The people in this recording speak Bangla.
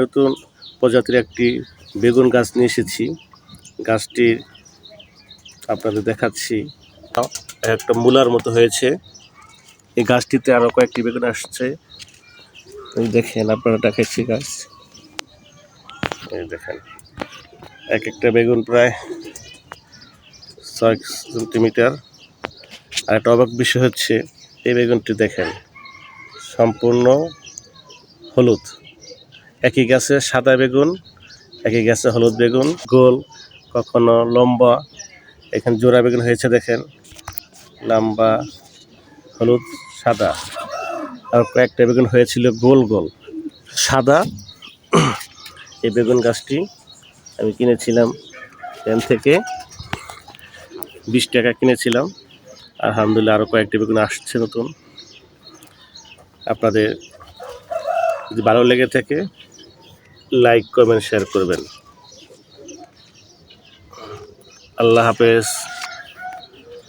নতুন প্রজাতির একটি বেগুন গাছ নিয়ে এসেছি। গাছটি আপনাদের দেখাচ্ছি, একটা মূলার মতো হয়েছে। এই গাছটিতে আরো কয়েকটি বেগুন আসছে। এই দেখেন, আপনারা দেখাচ্ছি গাছ, এই দেখেন এক একটা বেগুন প্রায় 6 সেন্টিমিটার। আর একটা অবাক বিষয় হচ্ছে, এই বেগুনটি দেখেন সম্পূর্ণ হলুদ। একই গাছে সাদা বেগুন, একই গাছে হলুদ বেগুন, গোল কখনো লম্বা। এখানে জোড়া বেগুন হয়েছে দেখেন, লম্বা হলুদ সাদা। আর কয়েকটা বেগুন হয়েছিল গোল গোল সাদা। এই বেগুন গাছটি আমি কিনেছিলাম এখান থেকে, 20 টাকা কিনেছিলাম। আলহামদুলিল্লাহ আরও কয়েকটি বেগুন আসছে নতুন। আপনাদের যদি ভালো লেগে থাকে লাইক কমেন্ট শেয়ার করবেন। আল্লাহ হাফেজ।